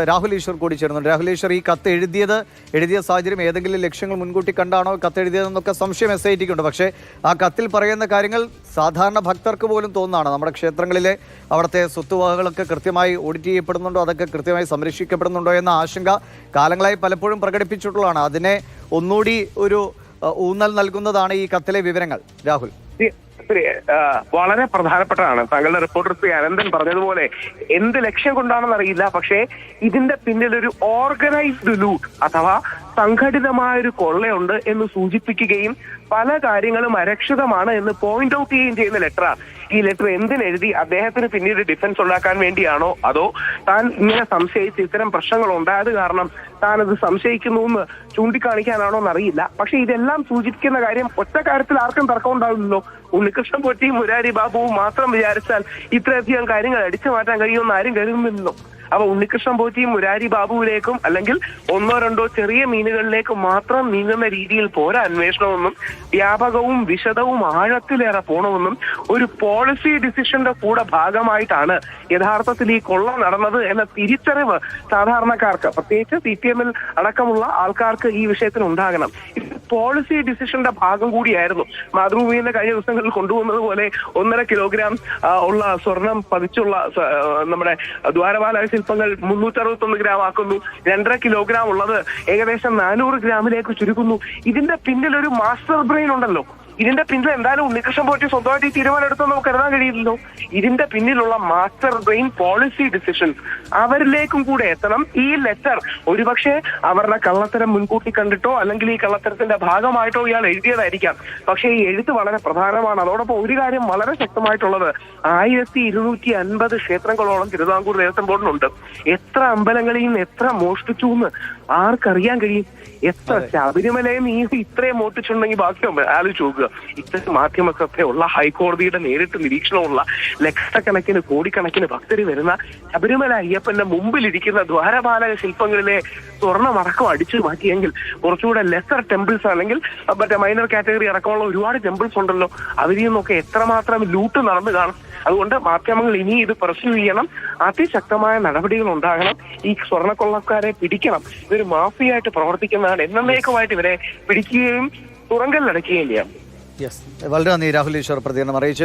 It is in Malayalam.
രാഹുൽ ഈശ്വർ കൂടി ചേർന്നുണ്ട്. രാഹുൽ ഈശ്വർ, ഈ കത്ത് എഴുതിയ സാഹചര്യം ഏതെങ്കിലും ലക്ഷ്യങ്ങൾ മുൻകൂട്ടി കണ്ടാണോ കത്ത് എഴുതിയതെന്നൊക്കെ സംശയം SITക്ക് ഉണ്ട്. പക്ഷേ ആ കത്തിൽ പറയുന്ന കാര്യങ്ങൾ സാധാരണ ഭക്തർക്ക് പോലും തോന്നുന്നതാണ്. നമ്മുടെ ക്ഷേത്രങ്ങളിലെ അവിടുത്തെ സ്വത്തുവകകളൊക്കെ കൃത്യമായി ഓഡിറ്റ് ചെയ്യപ്പെടുന്നുണ്ടോ, അതൊക്കെ കൃത്യമായി സംരക്ഷിക്കപ്പെടുന്നുണ്ടോ എന്ന ആശങ്ക കാലങ്ങളായി പലപ്പോഴും പ്രകടിപ്പിച്ചിട്ടുള്ളതാണ്. അതിനെ ഒന്നുകൂടി ഒരു ഊന്നൽ നൽകുന്നതാണ് ഈ കത്തിലെ വിവരങ്ങൾ. രാഹുൽ, വളരെ പ്രധാനപ്പെട്ടതാണ്. താങ്കളുടെ റിപ്പോർട്ടർ ശ്രീ അനന്തൻ പറഞ്ഞതുപോലെ എന്ത് ലക്ഷ്യം കൊണ്ടാണെന്ന് അറിയില്ല, പക്ഷേ ഇതിന്റെ പിന്നിൽ ഒരു ഓർഗനൈസ്ഡ് ലൂട്ട് അഥവാ സംഘടിതമായൊരു കൊള്ളയുണ്ട് എന്ന് സൂചിപ്പിക്കുകയും പല കാര്യങ്ങളും അരക്ഷിതമാണ് എന്ന് പോയിന്റ് ഔട്ട് ചെയ്യുകയും ചെയ്യുന്ന ലെറ്ററാണ്. ഈ ലെറ്റർ എന്തിനെഴുതി? അദ്ദേഹത്തിന് പിന്നീട് ഡിഫൻസ് ഉണ്ടാക്കാൻ വേണ്ടിയാണോ, അതോ താൻ ഇങ്ങനെ സംശയിച്ച് ഇത്തരം പ്രശ്നങ്ങൾ ഉണ്ടായത് കാരണം താൻ അത് സംശയിക്കുന്നു എന്ന് ചൂണ്ടിക്കാണിക്കാനാണോ എന്നറിയില്ല. പക്ഷെ ഇതെല്ലാം സൂചിപ്പിക്കുന്ന കാര്യം, ഒറ്റ കാര്യത്തിൽ ആർക്കും തർക്കം ഉണ്ടാവില്ലല്ലോ. ഉണ്ണികൃഷ്ണൻ പോറ്റിയും മുരാരി ബാബുവും മാത്രം വിചാരിച്ചാൽ ഇത്രയധികം കാര്യങ്ങൾ അടിച്ചു മാറ്റാൻ കഴിയുമെന്ന് ആരും കരുതുന്നില്ലല്ലോ. അപ്പൊ ഉണ്ണികൃഷ്ണൻ പോറ്റിയും മുരാരി ബാബുവിലേക്കും അല്ലെങ്കിൽ ഒന്നോ രണ്ടോ ചെറിയ മീനുകളിലേക്കും മാത്രം നീങ്ങുന്ന രീതിയിൽ പോരാ അന്വേഷണമെന്നും വ്യാപകവും വിശദവും ആഴത്തിലേറെ പോണമെന്നും ഒരു പോളിസി ഡിസിഷന്റെ കൂടെ ഭാഗമായിട്ടാണ് യഥാർത്ഥത്തിൽ ഈ കൊള്ള നടന്നത് എന്ന തിരിച്ചറിവ് സാധാരണക്കാർക്ക്, പ്രത്യേകിച്ച് CPM-ൽ അടക്കമുള്ള ആൾക്കാർക്ക് ഈ വിഷയത്തിൽ ഉണ്ടാകണം. പോളിസി ഡിസിഷന്റെ ഭാഗം കൂടിയായിരുന്നു. മാതൃഭൂമിയുടെ കഴിഞ്ഞ ദിവസങ്ങളിൽ കൊണ്ടുവന്നത് പോലെ 1.5 കിലോഗ്രാം ഉള്ള സ്വർണം പതിച്ചുള്ള നമ്മുടെ ദ്വാരപാലക ശില്പങ്ങൾ 361 ഗ്രാം ആക്കുന്നു. 2.5 കിലോഗ്രാം ഉള്ളത് ഏകദേശം 400 ഗ്രാമിലേക്ക് ചുരുക്കുന്നു. ഇതിന്റെ പിന്നിൽ ഒരു മാസ്റ്റർ ബ്രെയിൻ ഉണ്ടല്ലോ. ഇതിന്റെ പിന്നിൽ എന്തായാലും ഉണ്ണികൃഷ്ണൻ പോറ്റി സ്വന്തമായിട്ട് ഈ തീരുമാനം എടുത്തെന്ന് നമുക്ക് കരുതാൻ കഴിയില്ലല്ലോ. ഇതിന്റെ പിന്നിലുള്ള മാസ്റ്റർ ബ്രെയിൻ പോളിസി ഡിസിഷൻ അവരിലേക്കും കൂടെ എത്തണം. ഈ ലെറ്റർ ഒരുപക്ഷെ അവരുടെ കള്ളത്തരം മുൻകൂട്ടി കണ്ടിട്ടോ അല്ലെങ്കിൽ ഈ കള്ളത്തരത്തിന്റെ ഭാഗമായിട്ടോ ഇയാൾ എഴുതിയതായിരിക്കാം. പക്ഷേ ഈ എഴുത്ത് വളരെ പ്രധാനമാണ്. അതോടൊപ്പം ഒരു കാര്യം വളരെ ശക്തമായിട്ടുള്ളത്, 1250 ക്ഷേത്രങ്ങളോളം തിരുവിതാംകൂർ ദേവസ്വം ബോർഡിനുണ്ട്. എത്ര അമ്പലങ്ങളിൽ നിന്ന് എത്ര മോഷ്ടിച്ചു എന്ന് ആർക്കറിയാൻ കഴിയും? എത്ര ശബരിമലയിൽ ഈ ഇത്രയും മോഷ്ടിച്ചിട്ടുണ്ടെങ്കിൽ ബാക്കിയാവും ആലോചിച്ച് നോക്കുക. ഇത്തരം മാധ്യമ ശ്രദ്ധയുള്ള ഹൈക്കോടതിയുടെ നേരിട്ട് നിരീക്ഷണമുള്ള ലക്ഷക്കണക്കിന് കോടിക്കണക്കിന് ഭക്തർ വരുന്ന ശബരിമല അയ്യപ്പന്റെ മുമ്പിലിരിക്കുന്ന ദ്വാരപാലക ശില്പങ്ങളിലെ സ്വർണ്ണമടക്കം അടിച്ചു മാറ്റിയെങ്കിൽ കുറച്ചുകൂടെ ലെസർ ടെമ്പിൾസ് അല്ലെങ്കിൽ മറ്റേ മൈനർ കാറ്റഗറി അടക്കമുള്ള ഒരുപാട് ടെമ്പിൾസ് ഉണ്ടല്ലോ, അവരിൽ നിന്നൊക്കെ എത്രമാത്രം ലൂട്ട് നടന്നു കാണും. അതുകൊണ്ട് മാധ്യമങ്ങൾ ഇനി ഇത് പെർസ്യൂ ചെയ്യണം. അതിശക്തമായ നടപടികൾ ഉണ്ടാകണം. ഈ സ്വർണ്ണക്കൊള്ളക്കാരെ പിടിക്കണം. ഇതൊരു മാഫിയായിട്ട് പ്രവർത്തിക്കുന്നതാണ്. എന്നേക്കുമായിട്ട് ഇവരെ പിടിക്കുകയും തുറങ്കലിലടയ്ക്കുകയും ചെയ്യാം. വളരെ നന്ദി രാഹുൽ ഈശ്വർ പ്രതികരണം അറിയിച്ചു.